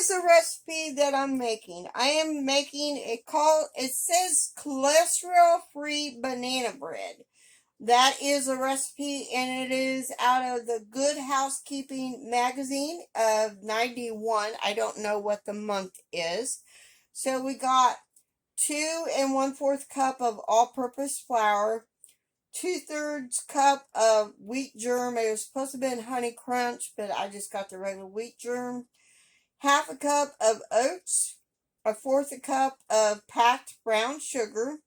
is the recipe that I'm making. I am making it says cholesterol-free banana bread. That is a recipe, and it is out of the Good Housekeeping magazine of 91. I don't know what the month is. So we got 2 1/4 cup of all-purpose flour, 2/3 cup of wheat germ. It was supposed to have been Honey Crunch, but I just got the regular wheat germ. Half a cup of oats, 1/4 a cup of packed brown sugar.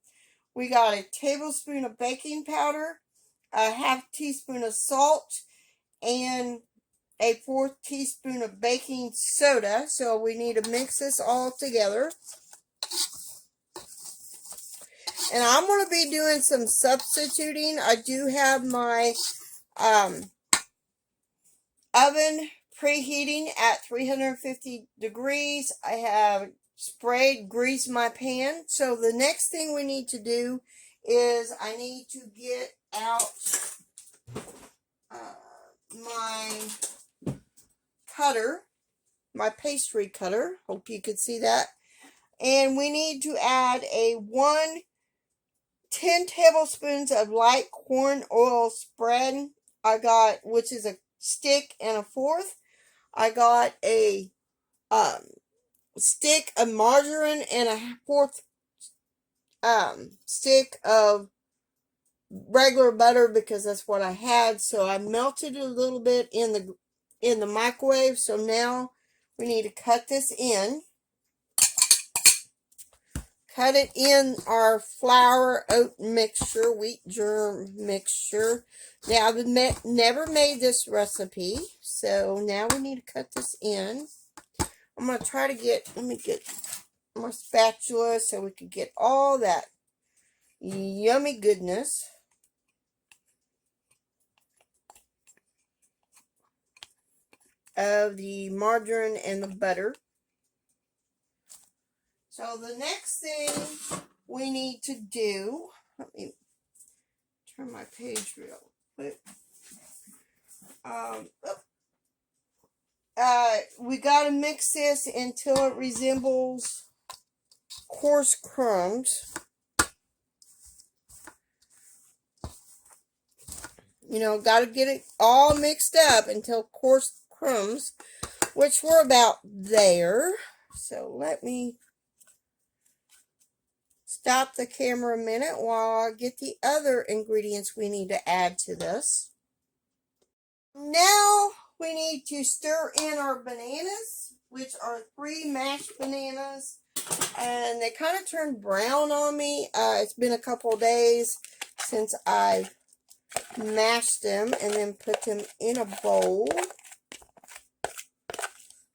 We got a tablespoon of baking powder, a half teaspoon of salt, and a 1/4 teaspoon of baking soda. So we need to mix this all together. And I'm going to be doing some substituting. I do have my oven preheating at 350 degrees. I have greased my pan. So the next thing we need to do is I need to get out my cutter, my pastry cutter. Hope you could see that. And we need to add 10 tablespoons of light corn oil spread. I got, which is a stick and a 1/4. I got a stick of margarine and a 1/4 stick of regular butter because that's what I had. So I melted it a little bit in the microwave. So now we need to cut this in. Cut it in our flour oat mixture, wheat germ mixture. Now, I've never made this recipe, so now we need to cut this in. I'm going to try to let me get my spatula so we can get all that yummy goodness. Of the margarine and the butter. So the next thing we need to do, let me turn my page real quick. We got to mix this until it resembles coarse crumbs. You know, got to get it all mixed up until coarse crumbs, which we're about there. So let me stop the camera a minute while I get the other ingredients we need to add to this. Now we need to stir in our bananas, which are 3 mashed bananas, and they kind of turned brown on me. It's been a couple days since I've mashed them and then put them in a bowl.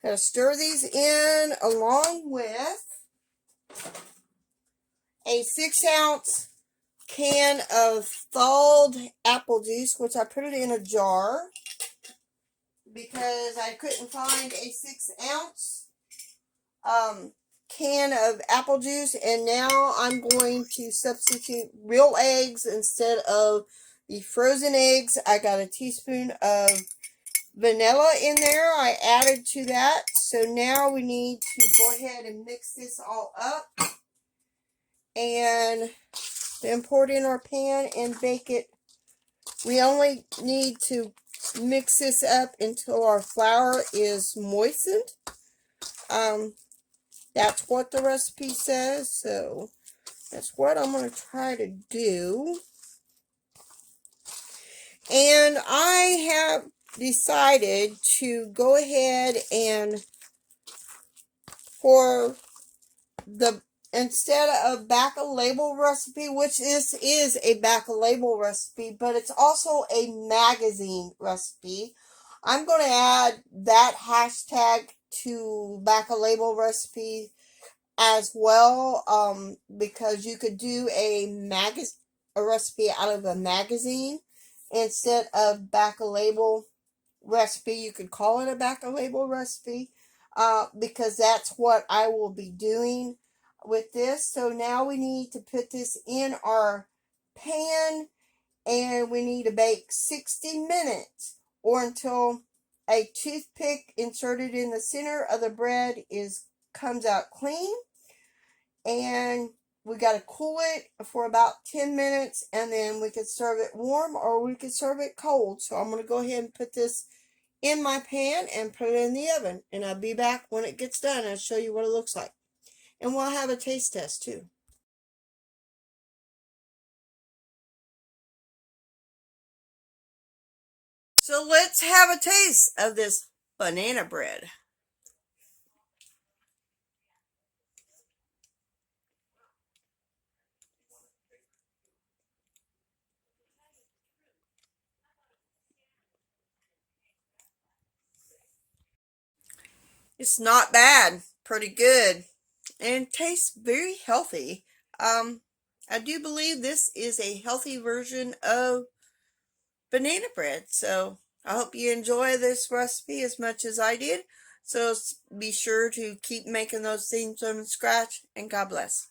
Gotta stir these in along with a 6-ounce can of thawed apple juice, which I put it in a jar because I couldn't find a 6-ounce can of apple juice. And now I'm going to substitute real eggs instead of the frozen eggs. I got a teaspoon of vanilla in there. I added to that. So now we need to go ahead and mix this all up. And then pour it in our pan and bake it. We only need to mix this up until our flour is moistened. That's what the recipe says, so that's what I'm going to try to do. And I have decided to go ahead and instead of back-a-label recipe, which this is a back-a-label recipe, but it's also a magazine recipe, I'm going to add that hashtag to back-a-label recipe as well, because you could do a recipe out of a magazine instead of back-a-label recipe. You could call it a back-a-label recipe, because that's what I will be doing with this. So now we need to put this in our pan, and we need to bake 60 minutes or until a toothpick inserted in the center of the bread comes out clean, and we got to cool it for about 10 minutes, and then we could serve it warm or we could serve it cold. So I'm going to go ahead and put this in my pan and put it in the oven, and I'll be back when it gets done and show you what it looks like. And we'll have a taste test too. So let's have a taste of this banana bread. It's not bad, pretty good, and tastes very healthy. I do believe this is a healthy version of banana bread. So I hope you enjoy this recipe as much as I did. So be sure to keep making those things from scratch, and God bless.